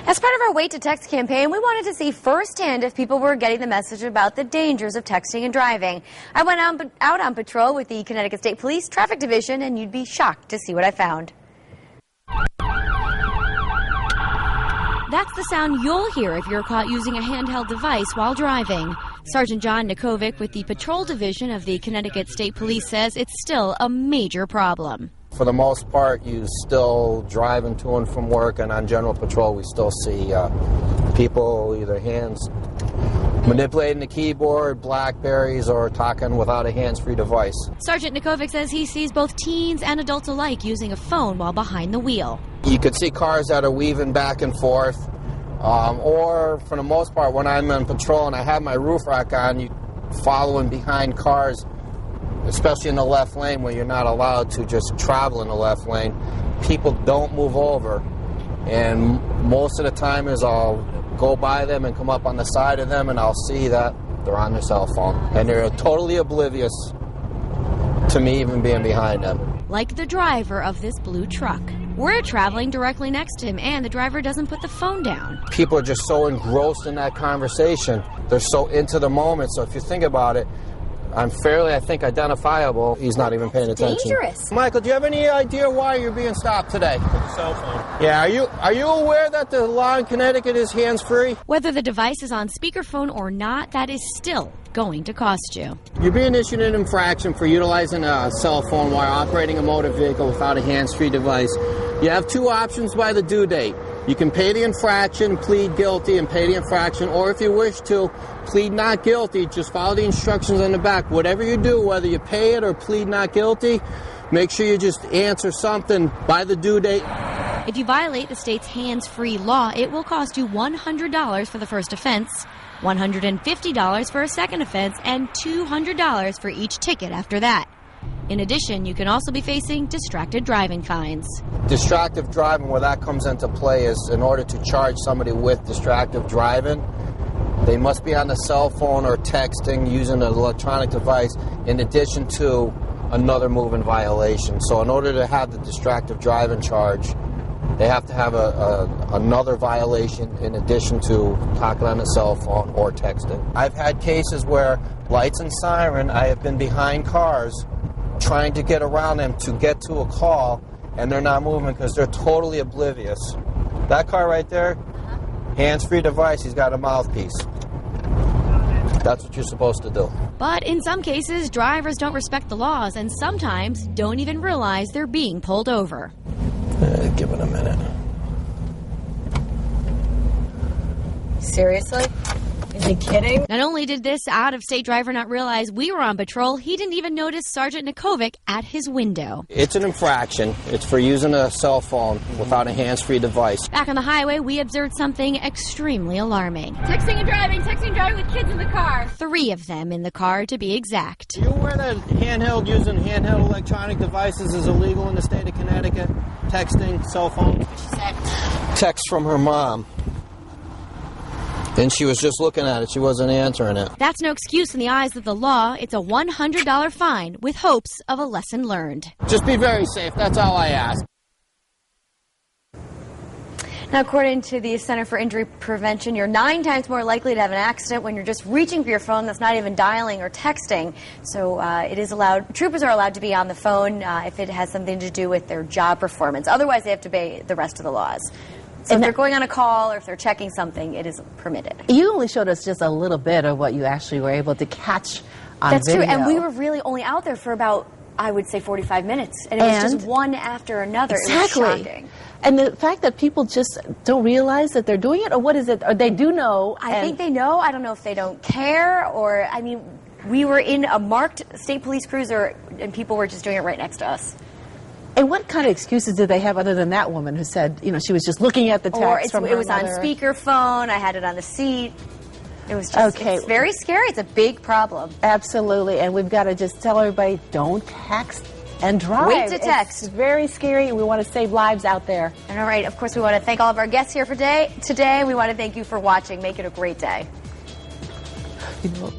As part of our Wait to Text campaign, we wanted to see firsthand if people were getting the message about the dangers of texting and driving. I went out on patrol with the Connecticut State Police Traffic Division, and you'd be shocked to see what I found. That's the sound you'll hear if you're caught using a handheld device while driving. Sergeant John Nikovic with the Patrol Division of the Connecticut State Police says it's still a major problem. For the most part, you still driving to and from work, and on general patrol, we still see people either hands manipulating the keyboard, Blackberries, or talking without a hands-free device. Sergeant Nikovic says he sees both teens and adults alike using a phone while behind the wheel. You could see cars that are weaving back and forth, or for the most part, when I'm on patrol and I have my roof rack on, you following behind cars, especially in the left lane where you're not allowed to just travel in the left lane. People don't move over, and most of the time is I'll go by them and come up on the side of them and I'll see that they're on their cell phone, and they're totally oblivious to me even being behind them. Like the driver of this blue truck. We're traveling directly next to him, and the driver doesn't put the phone down. People are just so engrossed in that conversation. They're so into the moment. So if you think about it, I'm fairly, I think, identifiable. He's not even paying attention. Dangerous. Michael, do you have any idea why you're being stopped today? Cell phone. Yeah, are you aware that the law in Connecticut is hands-free? Whether the device is on speakerphone or not, that is still going to cost you. You're being issued an infraction for utilizing a cell phone while operating a motor vehicle without a hands-free device. You have two options by the due date. You can pay the infraction, plead guilty, and pay the infraction, or if you wish to, plead not guilty. Just follow the instructions on the back. Whatever you do, whether you pay it or plead not guilty, make sure you just answer something by the due date. If you violate the state's hands-free law, it will cost you $100 for the first offense, $150 for a second offense, and $200 for each ticket after that. In addition, you can also be facing distracted driving fines. Distracted driving, where that comes into play, is in order to charge somebody with distracted driving, they must be on the cell phone or texting using an electronic device in addition to another moving violation. So in order to have the distracted driving charge, they have to have another violation in addition to talking on a cell phone or texting. I've had cases where lights and siren, I have been behind cars trying to get around them to get to a call, and they're not moving because they're totally oblivious. That car right there, hands-free device, he's got a mouthpiece. That's what you're supposed to do. But in some cases, drivers don't respect the laws and sometimes don't even realize they're being pulled over. Give it a minute. Seriously? Is he kidding? Not only did this out-of-state driver not realize we were on patrol, he didn't even notice Sergeant Nikovic at his window. It's an infraction. It's for using a cell phone without a hands-free device. Back on the highway, we observed something extremely alarming. Texting and driving with kids in the car. 3 of them in the car, to be exact. Are you aware that using handheld electronic devices is illegal in the state of Connecticut? Texting, cell phone? She said. Text from her mom. And she was just looking at it. She wasn't answering it. That's no excuse in the eyes of the law. It's a $100 fine with hopes of a lesson learned. Just be very safe. That's all I ask. Now, according to the Center for Injury Prevention, you're 9 times more likely to have an accident when you're just reaching for your phone that's not even dialing or texting. So it is allowed, troopers are allowed to be on the phone if it has something to do with their job performance. Otherwise, they have to obey the rest of the laws. So if they're going on a call or if they're checking something, it is permitted. You only showed us just a little bit of what you actually were able to catch on That's video. true, and we were really only out there for about, I would say, 45 minutes. And it was just one after another. Exactly. It was shocking. And the fact that people just don't realize that they're doing it, or what is it? Or they do know. I think they know. I don't know if they don't care, or, I mean, we were in a marked state police cruiser, and people were just doing it right next to us. And what kind of excuses did they have other than that woman who said, you know, she was just looking at the text from her it was on mother? speakerphone. I had it on the seat. It was just it's very scary. It's a big problem. Absolutely. And we've got to just tell everybody, don't text and drive. Wait to text. It's very scary. We want to save lives out there. And all right, of course, we want to thank all of our guests here for today. We want to thank you for watching. Make it a great day. You know,